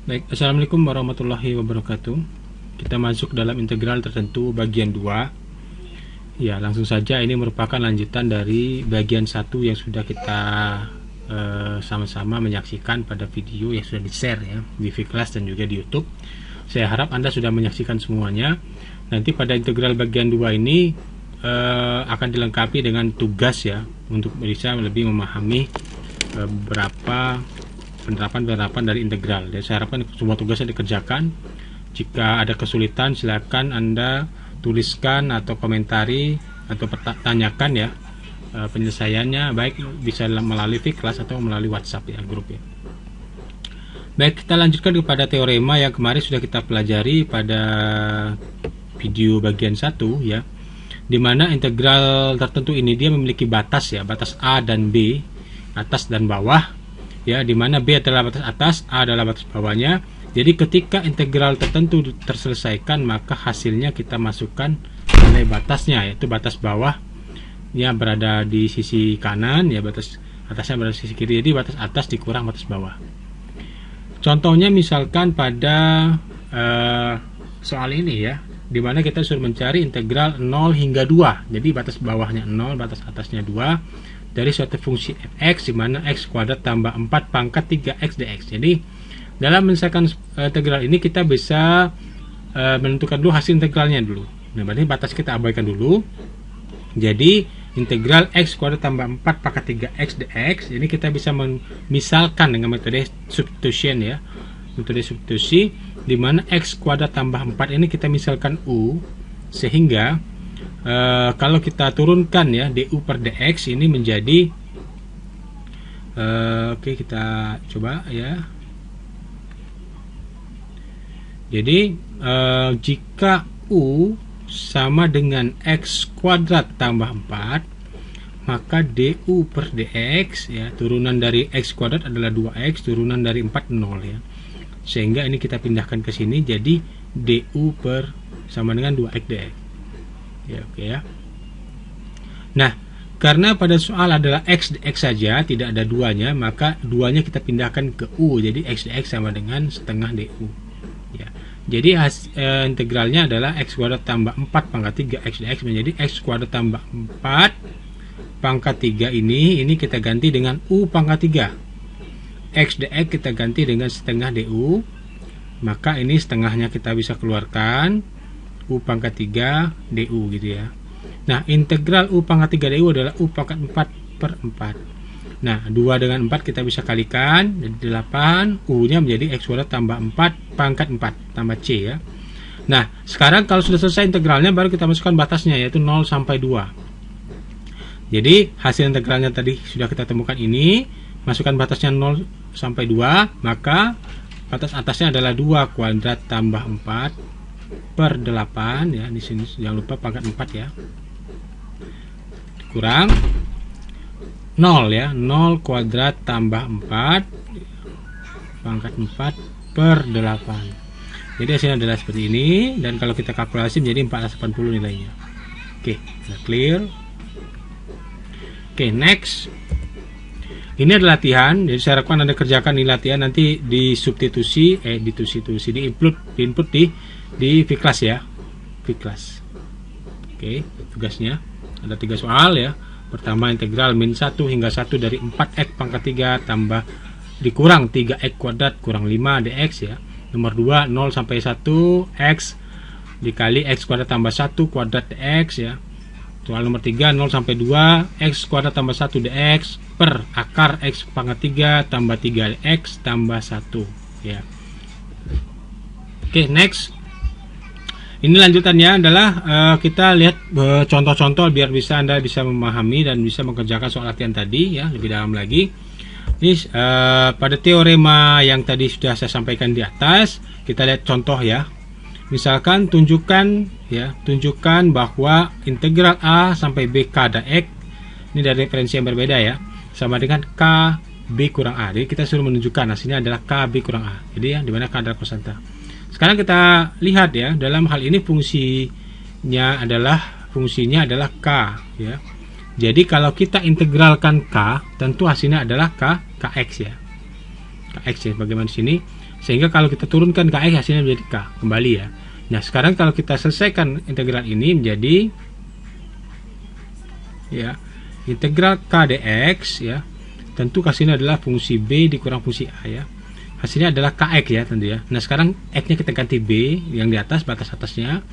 Baik, Assalamualaikum warahmatullahi wabarakatuh. Kita masuk dalam integral tertentu bagian 2. Ya, langsung saja ini merupakan lanjutan dari bagian 1 yang sudah kita sama-sama menyaksikan pada video yang sudah di-share ya di Vclass dan juga di YouTube. Saya harap Anda sudah menyaksikan semuanya. Nanti pada integral bagian 2 ini akan dilengkapi dengan tugas ya untuk bisa lebih memahami beberapa penerapan dari integral. Dan saya harapkan semua tugasnya dikerjakan. Jika ada kesulitan silakan Anda tuliskan atau komentari atau tanyakan ya penyelesaiannya, baik bisa melalui Vclass atau melalui WhatsApp ya, grup ya. Baik, kita lanjutkan kepada teorema yang kemarin sudah kita pelajari pada video bagian 1 ya, dimana integral tertentu ini dia memiliki batas ya, batas A dan B, atas dan bawah ya, dimana B adalah batas atas, A adalah batas bawahnya. Jadi ketika integral tertentu terselesaikan, maka hasilnya kita masukkan nilai batasnya, yaitu batas bawah ya berada di sisi kanan ya, batas atasnya berada di sisi kiri. Jadi batas atas dikurang batas bawah. Contohnya misalkan pada soal ini ya, dimana kita suruh mencari integral 0 hingga 2. Jadi batas bawahnya 0, batas atasnya 2 dari suatu fungsi fx, di mana x kuadrat tambah 4 pangkat 3x dx. Jadi dalam menyelesaikan integral ini kita bisa menentukan dulu hasil integralnya dulu. Nah, berarti batas kita abaikan dulu. Jadi integral x kuadrat tambah 4 pangkat 3x dx ini kita bisa memisalkan dengan metode substitution ya, metode substitusi, di mana x kuadrat tambah 4 ini kita misalkan u, sehingga kalau kita turunkan ya du per dx ini menjadi oke, kita coba ya. Jadi jika u sama dengan x kuadrat tambah 4, maka du per dx ya, turunan dari x kuadrat adalah 2x, turunan dari 4 0 ya, sehingga ini kita pindahkan ke sini jadi du per sama dengan 2x dx ya, oke ya. Nah, karena pada soal adalah x dx saja, tidak ada duanya, maka duanya kita pindahkan ke u, jadi x dx sama dengan setengah du ya. Jadi integralnya adalah x kuadrat tambah 4 pangkat 3 x dx menjadi x kuadrat tambah 4 pangkat 3 ini kita ganti dengan u pangkat 3, x dx kita ganti dengan setengah du, maka ini setengahnya kita bisa keluarkan, u pangkat 3 du gitu ya. Nah, integral u pangkat 3 du adalah u pangkat 4 per 4. Nah, 2 dengan 4 kita bisa kalikan, jadi 8, u nya menjadi x kuadrat tambah 4 pangkat 4 tambah c ya. Nah, sekarang kalau sudah selesai integralnya, baru kita masukkan batasnya, yaitu 0 sampai 2. Jadi hasil integralnya tadi sudah kita temukan ini, masukkan batasnya 0 sampai 2, maka batas atasnya adalah 2 kuadrat tambah 4 per 8 ya, di sini jangan lupa pangkat 4 ya, kurang 0 ya, 0 kuadrat tambah 4 pangkat 4 per 8. Jadi hasilnya adalah seperti ini, dan kalau kita kalkulasi menjadi 480 nilainya. Oke, sudah clear. Oke, next. Ini adalah latihan, jadi saya harapkan Anda kerjakan ini latihan, nanti di substitusi di input di Vclass ya, Vclass. Oke, tugasnya ada 3 soal ya. Pertama, integral min 1 hingga 1 dari 4x pangkat 3 tambah dikurang 3x kuadrat kurang 5 dx ya. Nomor 2, 0 sampai 1 x dikali x kuadrat tambah 1 kuadrat dx ya. Soal nomor 3, 0 sampai 2 x kuadrat tambah 1 dx per akar x pangkat 3 tambah 3 dx tambah 1 ya. Oke, next. Ini lanjutannya adalah kita lihat contoh-contoh biar bisa Anda bisa memahami dan bisa mengerjakan soal latihan tadi ya lebih dalam lagi. Ini pada teorema yang tadi sudah saya sampaikan di atas, kita lihat contoh ya. Misalkan tunjukkan bahwa integral a sampai b k dx, ini dari referensi yang berbeda ya, sama dengan k b kurang a. Jadi kita suruh menunjukkan hasilnya adalah k b kurang a. Jadi ya, dimana k adalah konstanta. Sekarang kita lihat ya, dalam hal ini fungsinya adalah k ya. Jadi kalau kita integralkan k, tentu hasilnya adalah kx ya. Kx ya, bagaimana di sini? Sehingga kalau kita turunkan ke X hasilnya menjadi K kembali ya. Nah sekarang kalau kita selesaikan integral ini menjadi ya integral K dx ya, tentu hasilnya adalah fungsi B dikurang fungsi A ya. Hasilnya adalah Kx ya tentu ya. Nah sekarang X nya kita ganti B yang di atas, batas atasnya,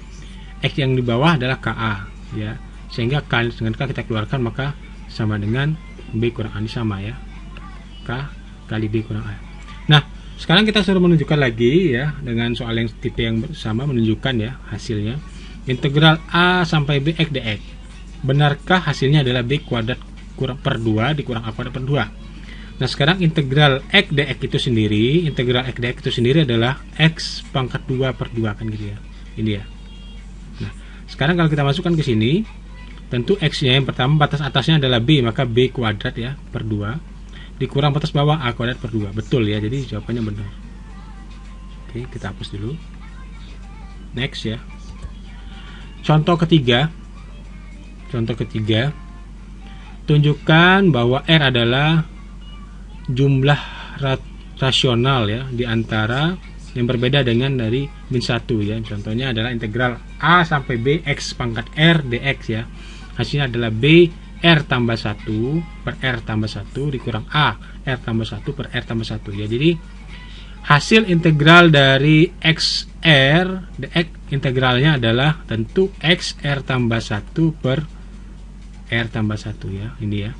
X yang di bawah adalah KA ya. Sehingga K dengan K kita keluarkan maka sama dengan B kurang A, ini sama ya, K kali B kurang A. Nah sekarang kita suruh menunjukkan lagi ya dengan soal yang tipe yang sama, menunjukkan ya hasilnya integral A sampai B X dx. Benarkah hasilnya adalah B kuadrat kurang per 2 dikurang A kuadrat per 2. Nah sekarang integral X dx itu sendiri, integral X dx itu sendiri adalah X pangkat 2 per 2 kan gitu ya. Ini ya. Nah sekarang kalau kita masukkan ke sini, tentu X nya yang pertama batas atasnya adalah B, maka B kuadrat ya per 2 dikurang batas bawah A kuadrat per 2. Betul ya, jadi jawabannya benar. Oke, kita hapus dulu. Next ya. Contoh ketiga. Tunjukkan bahwa R adalah jumlah rasional ya di antara yang berbeda dengan dari min 1 ya. Contohnya adalah integral A sampai B X pangkat R dx ya. Hasilnya adalah B R tambah 1 per R tambah 1 dikurang A R tambah 1 per R tambah 1 ya. Jadi hasil integral dari XR dx integralnya adalah tentu XR tambah 1 per R tambah 1 ya. Ini ya.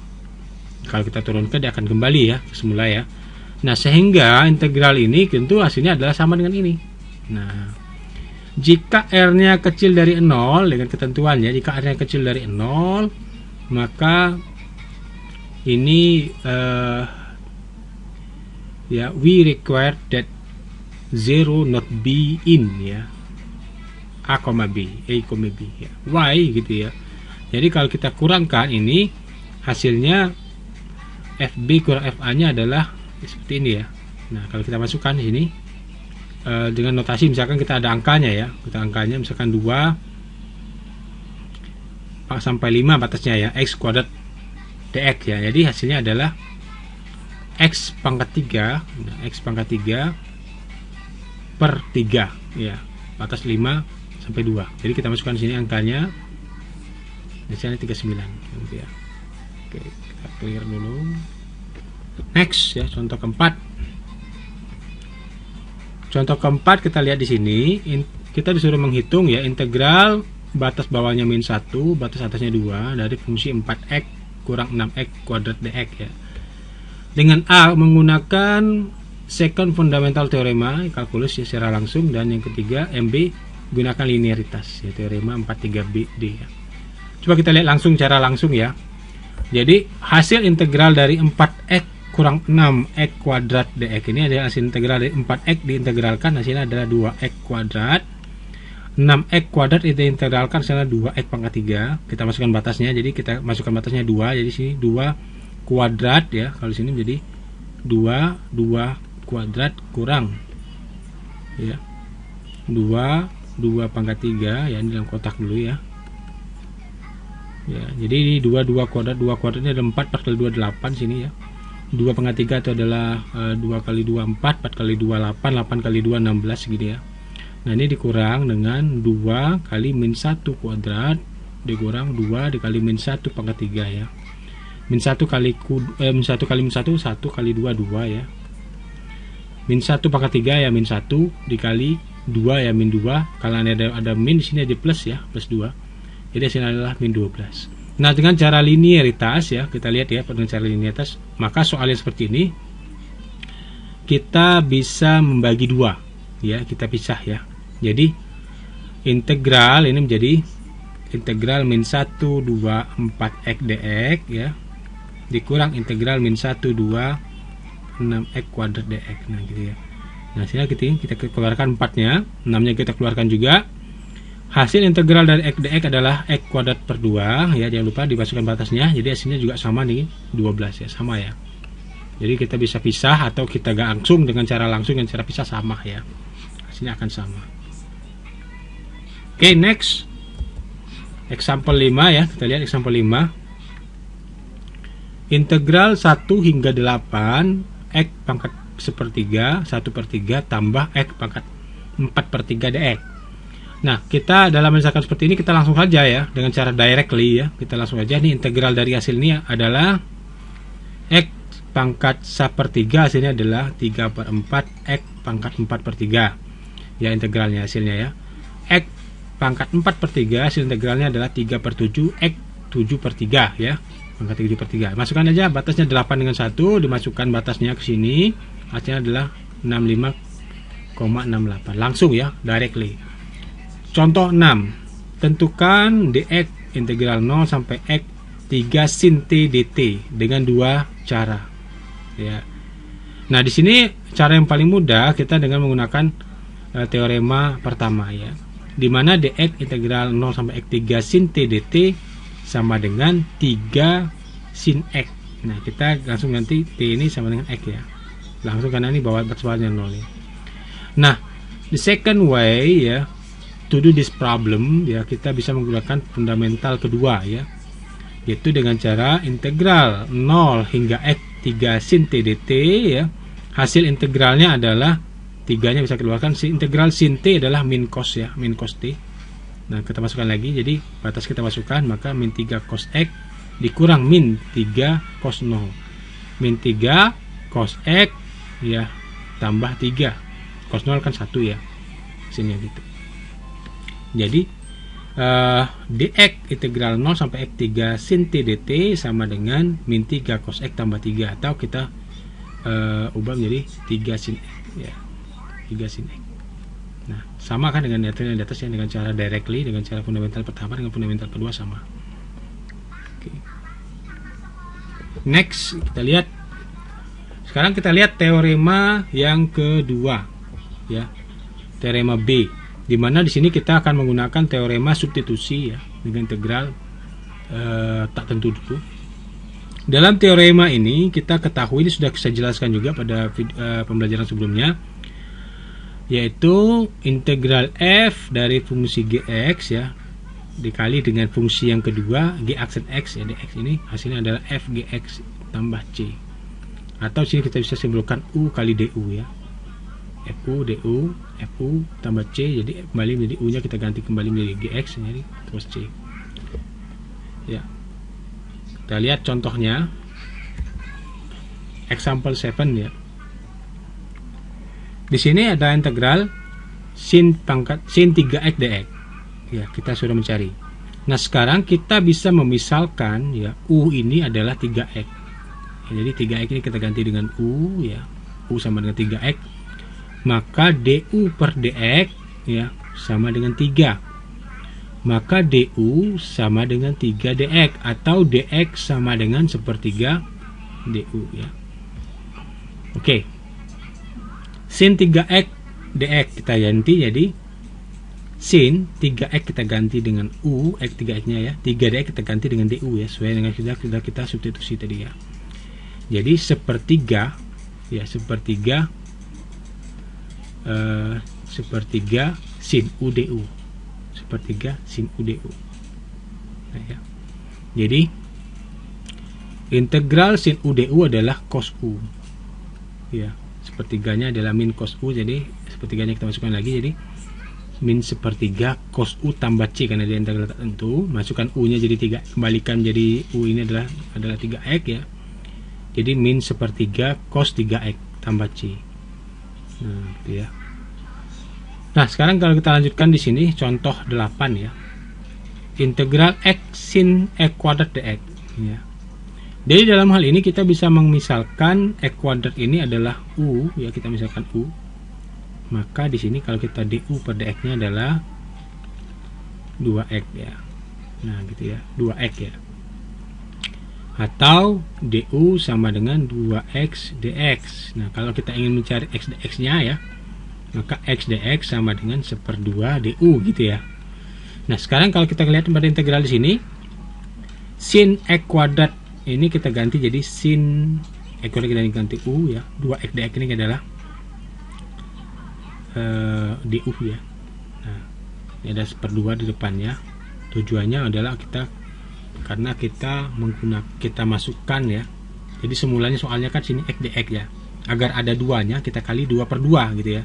Kalau kita turunkan dia akan kembali ya ke semula ya. Nah sehingga integral ini tentu hasilnya adalah sama dengan ini. Nah jika R nya kecil dari 0 dengan ketentuannya, jika R nya kecil dari 0 maka ini ya we require that 0 not be in ya, A, B, A, B ya. Why gitu ya. Jadi kalau kita kurangkan ini hasilnya FB kurang FA nya adalah seperti ini ya. Nah kalau kita masukkan di sini dengan notasi misalkan kita ada angkanya ya, kita angkanya misalkan 2 sampai 5 batasnya ya, X kuadrat dx ya. Jadi hasilnya adalah X pangkat 3 nah, X pangkat 3 per 3 ya, batas 5 sampai 2. Jadi kita masukkan di sini angkanya, hasilnya 39 gitu ya. Oke, kita clear dulu. Next ya, contoh keempat. Contoh keempat kita lihat di sini, kita disuruh menghitung ya integral batas bawahnya min 1, batas atasnya 2 dari fungsi 4x kurang 6x kuadrat dx ya. Dengan A menggunakan second fundamental teorema kalkulus ya secara langsung, dan yang ketiga MB gunakan linearitas ya teorema 43BD ya. Coba kita lihat langsung cara langsung ya. Jadi hasil integral dari 4x kurang 6x kuadrat dx ini adalah hasil integral dari 4x diintegralkan, hasilnya adalah 2x kuadrat. 6x kuadrat itu integralkan setelah 2x pangkat 3. Kita masukkan batasnya, jadi kita masukkan batasnya 2, jadi sini 2 kuadrat ya. Kalau sini menjadi 2 kuadrat kurang ya 2 pangkat 3 ya, ini dalam kotak dulu ya. Ya, jadi ini 2 kuadrat, 2 kuadrat ini ada 4 kali 2 8 sini ya. 2 pangkat 3 itu adalah 2 kali 2 4, 4 kali 2 8, 8 kali 2 16 gitu ya. Nah ini dikurang dengan 2 kali min 1 kuadrat dikurang 2 dikali min 1 pangkat 3 ya. Min 1 kali min 1 kali min 1 1 kali 2 2 ya. Min 1 pangkat 3 ya min 1 dikali 2 ya min 2. Kalau ada min di sini ada plus ya, plus 2. Jadi hasilnya adalah min 12. Nah dengan cara linearitas ya, kita lihat ya dengan cara linearitas, maka soalnya seperti ini kita bisa membagi 2 ya, kita pisah ya. Jadi integral ini menjadi integral min 1 2 4x dx ya dikurang integral min 1 2 6x kuadrat dx. Nah gitu ya. Nah sini kita keluarkan 4-nya, 6-nya kita keluarkan juga. Hasil integral dari x dx adalah x kuadrat per 2 ya, jangan lupa dimasukkan batasnya. Jadi hasilnya juga sama nih 12 ya, sama ya. Jadi kita bisa pisah atau kita gak langsung dengan cara langsung, dengan cara pisah sama ya. Hasilnya akan sama. Oke, next. Example 5 ya, kita lihat example 5. Integral 1 hingga 8 x pangkat sepertiga 1/3 tambah X pangkat 4/3 dx. Nah, kita dalam misalkan seperti ini kita langsung saja ya dengan cara directly ya. Kita langsung aja nih integral dari hasil ini adalah X pangkat 1/3 hasilnya adalah 3/4 X pangkat 4/3 ya integralnya hasilnya ya. X pangkat 4/3 hasil integralnya adalah 3/7 X 7/3 ya. Pangkat 7/3. Masukkan aja batasnya 8 dengan 1, dimasukkan batasnya ke sini. Hasilnya adalah 65,68. Langsung ya, directly. Contoh 6. Tentukan dx integral 0 sampai x 3 sin t dt dengan dua cara. Ya. Nah, di sini cara yang paling mudah kita dengan menggunakan teorema pertama ya. Di mana dx integral 0 sampai x 3 sin t dt sama dengan 3 sin x. Nah, kita langsung ganti t ini sama dengan x ya. Langsung karena ini bawa batasnya 0 ya. Nah, the second way ya to do this problem ya, kita bisa menggunakan fundamental kedua ya, yaitu dengan cara integral 0 hingga x 3 sin t dt ya. Hasil integralnya adalah 3-nya bisa keluarkan, si integral sin t adalah min cos ya, min cos t. Nah, kita masukkan lagi, jadi batas kita masukkan, maka min 3 cos x dikurang min 3 cos 0. Min 3 cos x ya tambah 3 cos 0 kan 1 ya, sini gitu. Jadi dx integral 0 sampai x 3 sin t dt sama dengan min 3 cos x tambah 3, atau kita ubah menjadi 3 sin x ya, 3 sin x. Nah, sama kan dengan yang di atas ya, dengan cara directly, dengan cara fundamental pertama dengan fundamental kedua sama. Oke. Next, kita lihat. Sekarang kita lihat teorema yang kedua ya. Teorema B. Di mana di sini kita akan menggunakan teorema substitusi ya, dengan integral tak tentu dulu. Dalam teorema ini kita ketahui, ini sudah saya jelaskan juga pada pembelajaran sebelumnya, yaitu integral f dari fungsi gx ya dikali dengan fungsi yang kedua g aksen x ya, dx ini hasilnya adalah f gx tambah c, atau sini kita bisa simpulkan u kali du ya. Fu du Fu tambah C, jadi kembali menjadi U nya kita ganti kembali menjadi GX, jadi terus C ya. Kita lihat contohnya example 7 ya. Di sini ada integral sin 3x dx ya, kita sudah mencari. Nah, sekarang kita bisa memisalkan ya U ini adalah 3x ya, jadi 3x ini kita ganti dengan U ya, U sama dengan 3x, maka du per dx ya sama dengan 3, maka du sama dengan 3 dx, atau dx sama dengan 1/3 du ya. Oke. Sin 3x dx kita ganti jadi sin 3x kita ganti dengan u, x 3x nya ya, 3 dx kita ganti dengan du ya, sesuai dengan sudah kita substitusi tadi ya. Jadi 1/3 ya, 1/3 sin u du, 1/3 sin u du. Nah, ya. Jadi integral sin u du adalah cos u ya, 1/3-nya adalah min cos u, jadi 1/3-nya kita masukkan lagi, jadi min 1/3 cos u tambah c karena dia integral tak tentu. Masukkan u nya jadi 3, kembalikan jadi u ini adalah 3x ya, jadi min 1/3 cos 3x tambah c. Nah, gitu ya. Nah, sekarang kalau kita lanjutkan di sini contoh 8 ya. Integral x sin x kuadrat dx ya. Jadi dalam hal ini kita bisa memisalkan x kuadrat ini adalah u ya, kita misalkan u. Maka di sini kalau kita du per dx-nya adalah 2x ya. Nah, gitu ya, 2x ya. Atau du sama dengan 2x dx. Nah, kalau kita ingin mencari x dx-nya ya, maka x dx sama dengan 1/2 du gitu ya. Nah, sekarang kalau kita lihat pada integral di sini, sin x kuadrat ini kita ganti jadi sin x kuadrat, kita ganti u ya, 2x dx ini adalah du ya. Nah, ini ada 1/2 di depannya. Tujuannya adalah kita masukkan ya. Jadi semulanya soalnya kan sini x dx ya. agar ada duanya kita kali 2/2 gitu ya.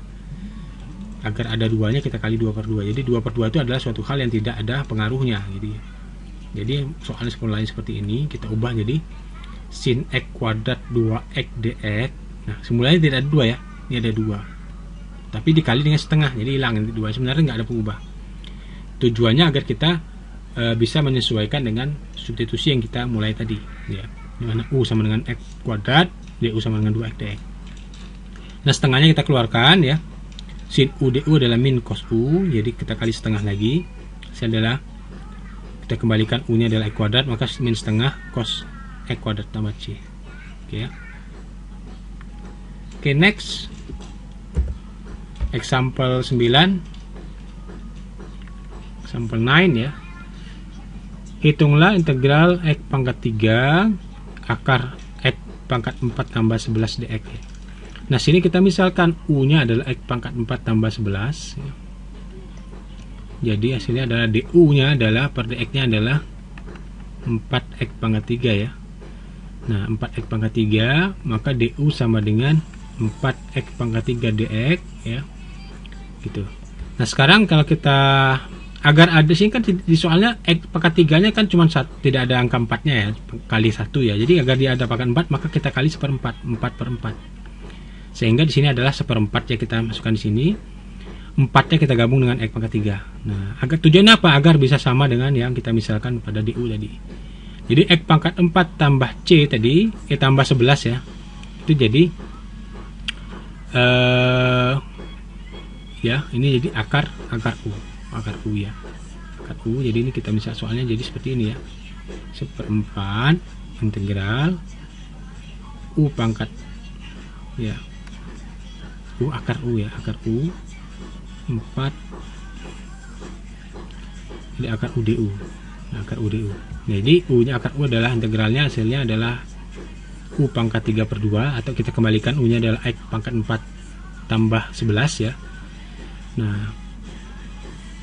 Agar ada duanya kita kali 2/2. Jadi 2/2 itu adalah suatu hal yang tidak ada pengaruhnya gitu ya. Jadi soalnya lain seperti ini kita ubah jadi sin x kuadrat 2x dx. Nah, semulanya tidak ada 2 ya. Ini ada 2. Tapi dikali dengan setengah, jadi hilang nanti 2. Sebenarnya nggak ada pengubah. Tujuannya agar kita bisa menyesuaikan dengan substitusi yang kita mulai tadi ya. Dimana u sama dengan x kuadrat, du sama dengan 2x dx. Nah, setengahnya kita keluarkan ya. Sin u du adalah min cos u, jadi kita kali setengah lagi. Ini adalah kita kembalikan u nya adalah x kuadrat, maka min setengah cos x kuadrat tambah c. Oke ya. Oke, next example 9, example 9 ya. Hitunglah integral x pangkat 3 akar x pangkat 4 tambah 11 dx ya. Nah, sini kita misalkan u nya adalah x pangkat 4 tambah 11 ya. Jadi hasilnya adalah du nya adalah per dx nya adalah 4x pangkat 3 ya. Nah, 4x pangkat 3, maka du sama dengan 4x pangkat 3 dx ya. Gitu. Nah, sekarang kalau kita agar ada sini kan di soalnya x pangkat 3 nya kan cuma tidak ada angka 4 nya ya, kali 1 ya. Jadi agar dia ada pangkat 4 maka kita kali 1/4, 4/4. Sehingga di sini adalah 1/4 ya, kita masukkan di sini. 4 nya kita gabung dengan x pangkat 3. Nah, agar tujuannya apa? Agar bisa sama dengan yang kita misalkan pada du tadi. Jadi x pangkat 4 tambah c tadi, tambah 11 ya. Itu jadi ya, ini jadi akar u ya. Akar u. Jadi ini kita bisa soalnya jadi seperti ini ya. 1/4 integral u pangkat ya. U akar u ya, akar u 4 jadi akar u du. Nah, akar u du. Jadi u nya akar u adalah integralnya, hasilnya adalah u pangkat 3/2, atau kita kembalikan u nya adalah x pangkat 4 tambah 11 ya. Nah,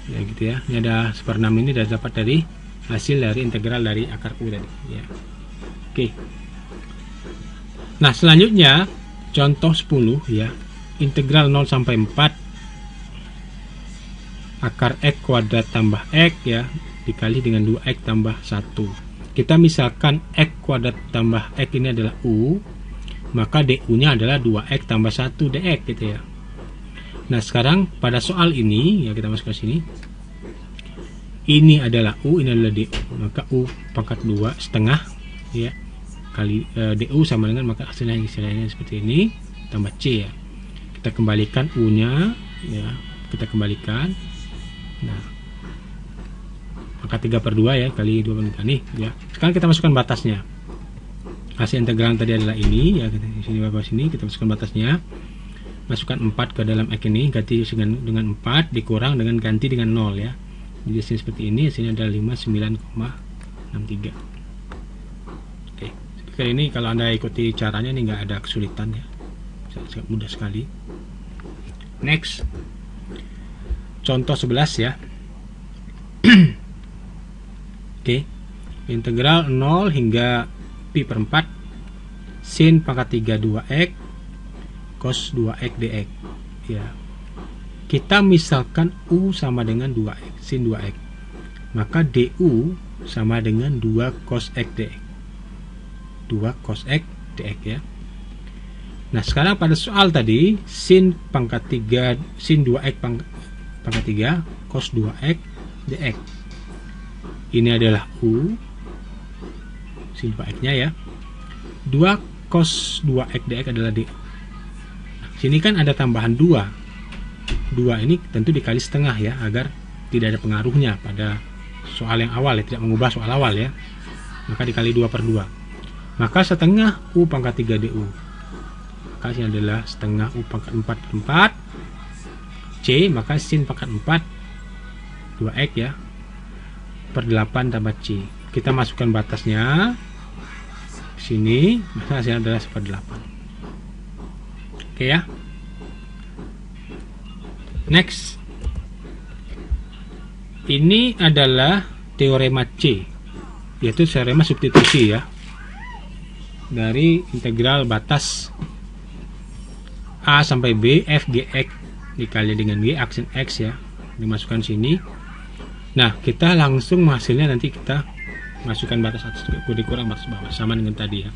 ya gitu ya. Ini ada 1/6 ini sudah dapat dari hasil dari integral dari akar u tadi ya. Oke. Nah, selanjutnya contoh 10 ya. Integral 0 sampai 4 akar x kuadrat tambah x ya dikali dengan 2x tambah 1. Kita misalkan x kuadrat tambah x ini adalah u, maka du nya adalah 2x tambah 1 dx gitu ya. Nah, sekarang pada soal ini ya, kita masuk ke sini. Ini adalah u, ini adalah du, maka u pangkat 2 setengah ya kali du sama dengan, maka hasilnya istilahnya seperti ini, tambah c ya. Kita kembalikan u nya ya, kita kembalikan. Nah, maka 3/2 ya kali 2 nih ya. Sekarang kita masukkan batasnya. Hasil integral tadi adalah ini ya, di sini bawah sini kita masukkan batasnya. Masukkan 4 ke dalam x ini, ganti dengan 4 dikurang dengan ganti dengan 0 ya. Jadi hasilnya seperti ini, hasilnya adalah 59,63. Oke, seperti ini kalau Anda ikuti caranya ini nggak ada kesulitan ya. Sangat mudah sekali. Next. Contoh 11 ya. Oke. Integral 0 hingga pi/4 sin pangkat 3 2x cos 2x dx ya. Kita misalkan u sama dengan 2x, sin 2x. Maka du sama dengan 2 cos x dx. 2 cos x dx ya. Nah, sekarang pada soal tadi sin pangkat 3 sin 2x pangkat 3 cos 2x dx. Ini adalah u sin 2x nya ya. 2 cos 2x dx adalah d. Nah, sini kan ada tambahan 2. 2 ini tentu dikali setengah ya, agar tidak ada pengaruhnya pada soal yang awal ya, tidak mengubah soal awal ya. Maka dikali 2/2. Maka setengah u pangkat 3 du. Maka ini adalah setengah u pangkat 4/4 c, maka sin pangkat 4 2x ya per 8 tambah c. Kita masukkan batasnya sini, maka hasilnya adalah 1/8. Oke ya. Next. Ini adalah teorema C, yaitu teorema substitusi ya, dari integral batas A sampai B, F, G, X dikali dengan G, aksen X ya, dimasukkan sini. Nah, kita langsung hasilnya nanti kita masukkan batas atas dikurang batas bawah, sama dengan tadi ya.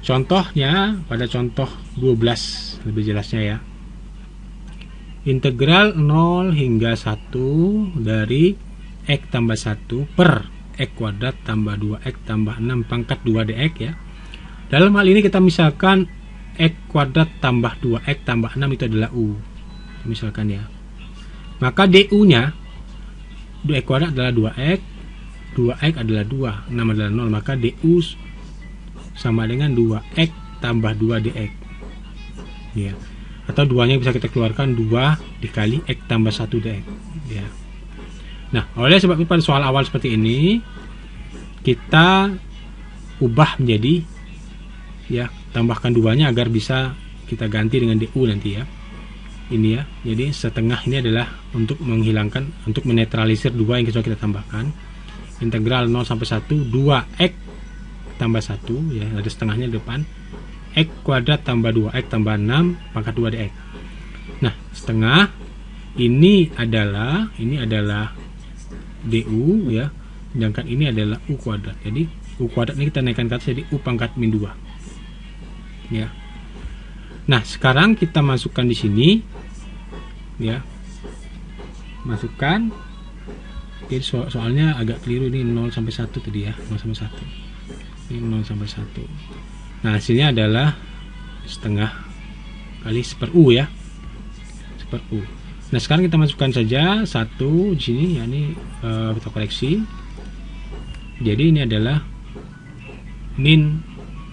Contohnya pada contoh 12 lebih jelasnya ya. Integral 0 hingga 1 dari X tambah 1 per X kuadrat tambah 2X tambah 6 pangkat 2 dx ya. Dalam hal ini kita misalkan X kuadrat tambah 2X tambah 6 itu adalah U, misalkan ya. Maka DU nya X kuadrat adalah 2X, 2X adalah 2, 6 adalah 0, maka DU sama dengan 2X tambah 2 dx ya. Atau 2 nya bisa kita keluarkan 2 dikali X tambah 1 dx ya. Nah, oleh sebab itu pada soal awal seperti ini kita ubah menjadi ya, tambahkan 2 nya agar bisa kita ganti dengan DU nanti ya. Ini ya. Jadi setengah ini adalah untuk menghilangkan, untuk menetralisir 2 yang kita tambahkan. Integral 0 sampai 1 2X tambah 1 ya, ada setengahnya di depan. X kuadrat tambah 2X tambah 6 pangkat 2 dx. Nah, setengah ini adalah DU ya, sedangkan ini adalah U kuadrat. Jadi U kuadrat ini kita naikkan ke atas jadi U pangkat min 2 ya. Nah, sekarang kita masukkan di sini ya, masukkan. Jadi soalnya agak keliru ini 0 sampai 1 tadi ya, 0 sampai 1 ini 0 sampai 1. Nah, hasilnya adalah setengah kali seper U ya, seper U. Nah, sekarang kita masukkan saja 1 di sini ya, ini kita koreksi. Jadi ini adalah min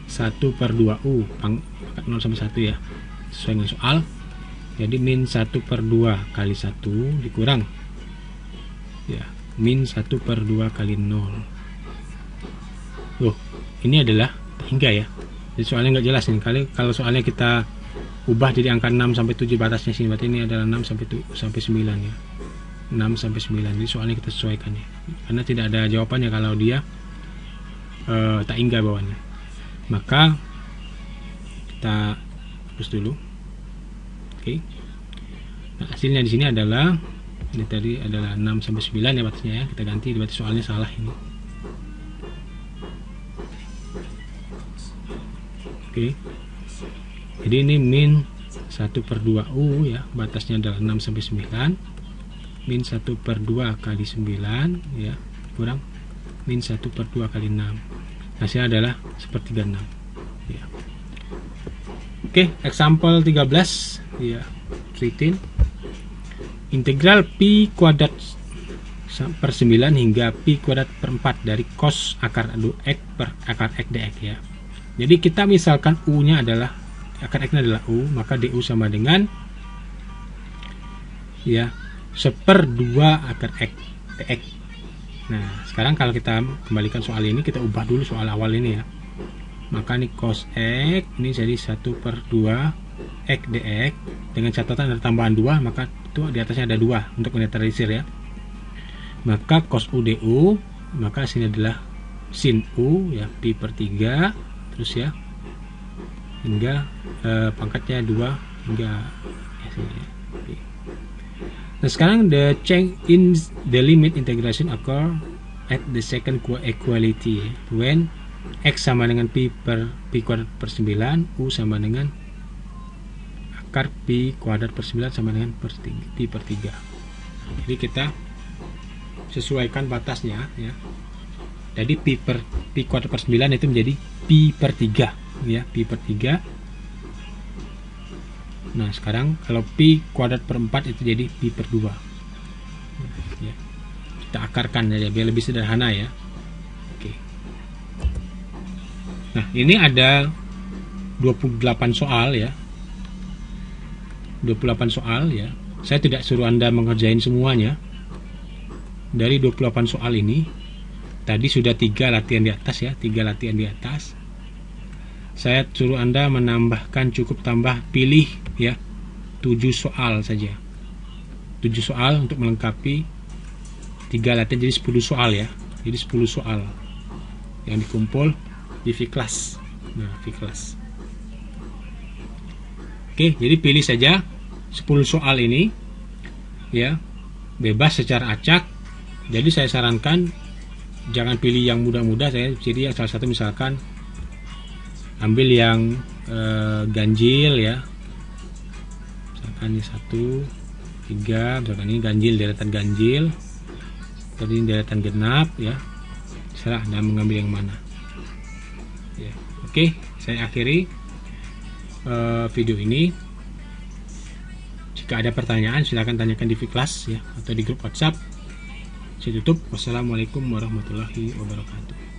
1 per 2U pangkat 0 sampai 1 ya, sesuai dengan soal. Jadi min 1 per 2 kali 1 dikurang ya, min 1 per 2 kali 0. Ini adalah hingga ya. Jadi soalnya nggak jelas nih. Kalau soalnya kita ubah jadi angka 6 sampai 7 batasnya sini, berarti ini adalah 6 sampai 9 ya. 6 sampai 9. Jadi soalnya kita sesuaikan ya. Karena tidak ada jawabannya kalau dia tak hingga bawahnya. Maka kita hapus dulu. Oke. Nah, hasilnya di sini adalah, ini tadi adalah 6 sampai 9 ya batasnya ya. Kita ganti, berarti soalnya salah ini. Oke. Jadi ini min 1 per 2U ya, batasnya adalah 6 sampai 9. Min 1 per 2 kali 9 ya, kurang min 1 per 2 kali 6. Hasilnya adalah sepertiga 6 ya. Oke, example 13 ya, 13. Integral pi kuadrat per 9 hingga pi kuadrat per 4 dari cos akar X per akar X dx ya. Jadi kita misalkan U nya adalah, akar X nya adalah U, maka DU sama dengan ya, seper 2 akar X dx. Nah, sekarang kalau kita kembalikan soal ini, kita ubah dulu soal awal ini ya. Maka ini cos X ini jadi 1 per 2 X dx, dengan catatan ada tambahan 2, maka itu di atasnya ada 2 untuk menetralisir ya. Maka cos U DU, maka sini adalah sin U ya, pi per 3 terus ya, hingga pangkatnya 2 hingga ya, sini ya. Nah, sekarang the change in the limit integration occur at the second equality when X sama dengan pi kuadrat per 9, U sama dengan akar pi kuadrat per 9 sama dengan pi per 3. Jadi kita sesuaikan batasnya ya. Jadi pi kuadrat per 9 itu menjadi pi per 3 ya, pi per 3. Nah, sekarang kalau pi kuadrat per 4 itu jadi pi per 2 ya. Kita akarkan saja biar lebih sederhana ya. Oke. Nah, ini ada 28 soal ya, 28 soal ya. Saya tidak suruh Anda mengerjain semuanya. Dari 28 soal ini tadi sudah 3 latihan di atas ya, 3 latihan di atas. Saya suruh Anda menambahkan, cukup tambah, pilih ya 7 soal saja. 7 soal untuk melengkapi 3 latihan, jadi 10 soal ya. Jadi 10 soal yang dikumpul di V-Class. Nah, V-Class. Oke, jadi pilih saja 10 soal ini ya, bebas secara acak. Jadi saya sarankan jangan pilih yang mudah-mudah, saya pilih yang salah satu, misalkan ambil yang ganjil ya, misalkan ini 1, 3, misalkan ini ganjil, deretan ganjil, tadi ini deretan genap ya, serah Anda mengambil yang mana ya. Oke, saya akhiri video ini. Jika ada pertanyaan silahkan tanyakan di kelas ya, atau di grup WhatsApp. Saya tutup. Wassalamualaikum warahmatullahi wabarakatuh.